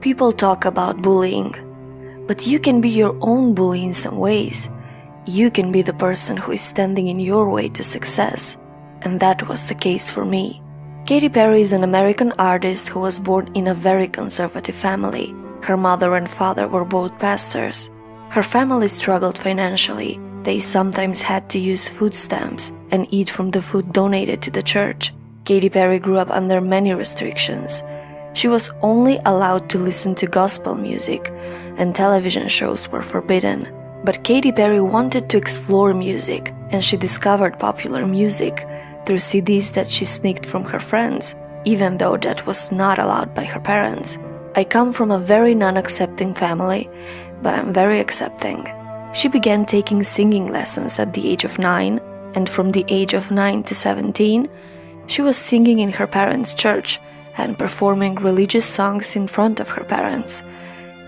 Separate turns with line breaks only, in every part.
People talk about bullying, but you can be your own bully in some ways. You can be the person who is standing in your way to success, and that was the case for me. Katy Perry is an American artist who was born in a very conservative family. Her mother and father were both pastors. Her family struggled financially. They sometimes had to use food stamps and eat from the food donated to the church. Katy Perry grew up under many restrictions. She was only allowed to listen to gospel music, and television shows were forbidden. But Katy Perry wanted to explore music, and she discovered popular music through CDs that she sneaked from her friends, even though that was not allowed by her parents. I come from a very non-accepting family, but I'm very accepting. She began taking singing lessons at the age of 9, and from the age of 9 to 17, she was singing in her parents' church and performing religious songs in front of her parents.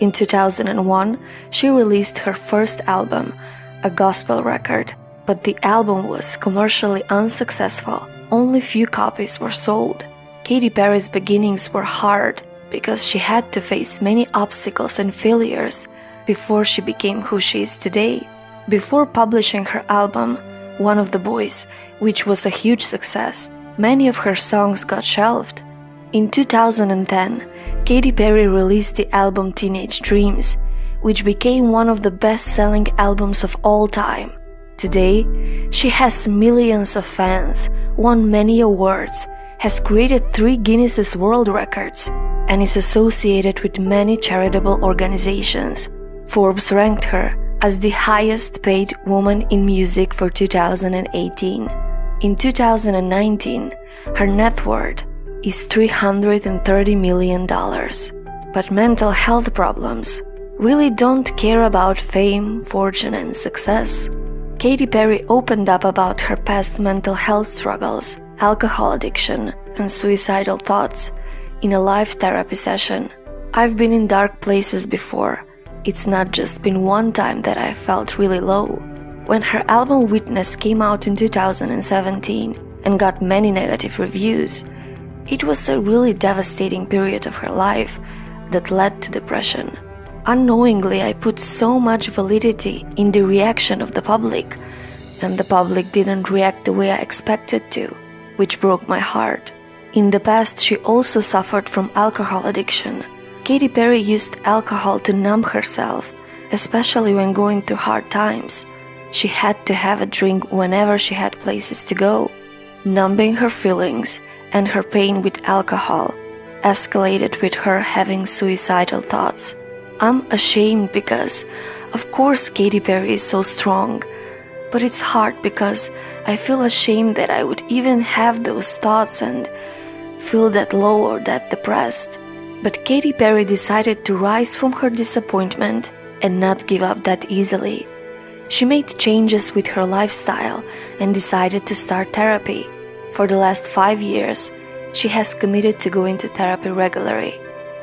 In 2001, she released her first album, a gospel record, but the album was commercially unsuccessful. Only few copies were sold. Katy Perry's beginnings were hard because she had to face many obstacles and failures before she became who she is today. Before publishing her album, One of the Boys, which was a huge success, many of her songs got shelved. In 2010, Katy Perry released the album Teenage Dreams, which became one of the best-selling albums of all time. Today, she has millions of fans, won many awards, has created 3 Guinness World Records, and is associated with many charitable organizations. Forbes ranked her as the highest-paid woman in music for 2018. In 2019, her net worth is $330 million. But mental health problems really don't care about fame, fortune, and success. Katy Perry opened up about her past mental health struggles, alcohol addiction, and suicidal thoughts in a live therapy session. I've been in dark places before. It's not just been one time that I felt really low. When her album Witness came out in 2017 and got many negative reviews, it was a really devastating period of her life that led to depression. Unknowingly, I put so much validity in the reaction of the public, and the public didn't react the way I expected to, which broke my heart. In the past, she also suffered from alcohol addiction. Katy Perry used alcohol to numb herself, especially when going through hard times. She had to have a drink whenever she had places to go. Numbing her feelings and her pain with alcohol escalated with her having suicidal thoughts. I'm ashamed because, of course, Katy Perry is so strong, but it's hard because I feel ashamed that I would even have those thoughts and feel that low or that depressed. But Katy Perry decided to rise from her disappointment and not give up that easily. She made changes with her lifestyle and decided to start therapy. For the last 5 years, she has committed to going to therapy regularly.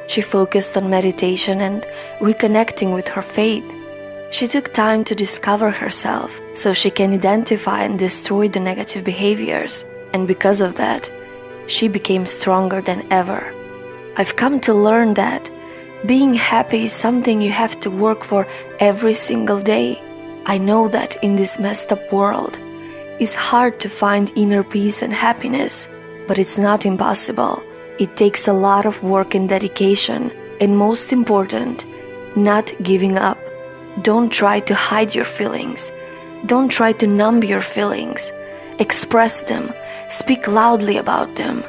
She focused on meditation and reconnecting with her faith. She took time to discover herself so she can identify and destroy the negative behaviors, and because of that, she became stronger than ever. I've come to learn that being happy is something you have to work for every single day. I know that in this messed up world, it's hard to find inner peace and happiness, but it's not impossible. It takes a lot of work and dedication, and most important, not giving up. Don't try to hide your feelings. Don't try to numb your feelings. Express them. Speak loudly about them.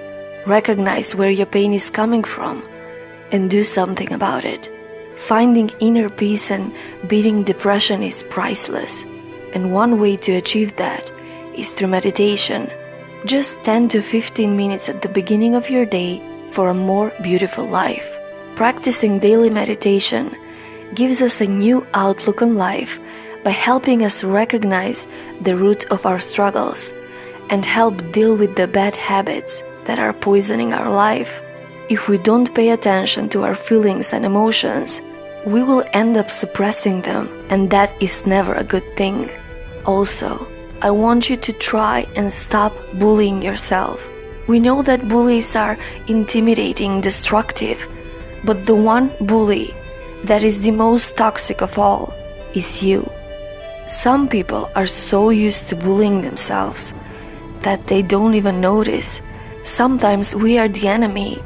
Recognize where your pain is coming from, and do something about it. Finding inner peace and beating depression is priceless, and one way to achieve that is through meditation. Just 10 to 15 minutes at the beginning of your day for a more beautiful life. Practicing daily meditation gives us a new outlook on life by helping us recognize the root of our struggles and help deal with the bad habits that are poisoning our life. If we don't pay attention to our feelings and emotions, we will end up suppressing them, and that is never a good thing. Also, I want you to try and stop bullying yourself. We know that bullies are intimidating, destructive, But the one bully that is the most toxic of all is you. Some people are so used to bullying themselves that they don't even notice. Sometimes we are the enemy.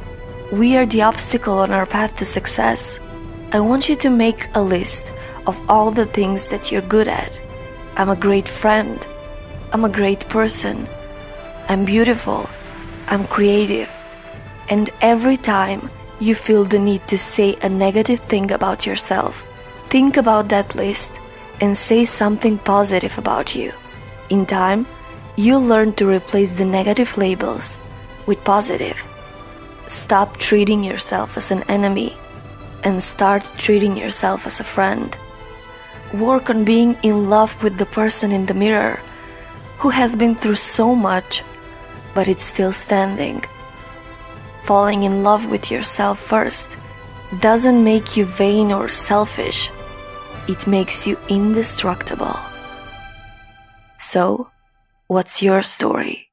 We are the obstacle on our path to success. I want you to make a list of all the things that you're good at. I'm a great friend. I'm a great person. I'm beautiful. I'm creative. And every time you feel the need to say a negative thing about yourself, think about that list and say something positive about you. In time, you'll learn to replace the negative labels with positive. Stop treating yourself as an enemy and start treating yourself as a friend. Work on being in love with the person in the mirror who has been through so much, but it's still standing. Falling in love with yourself first doesn't make you vain or selfish. It makes you indestructible. So, what's your story?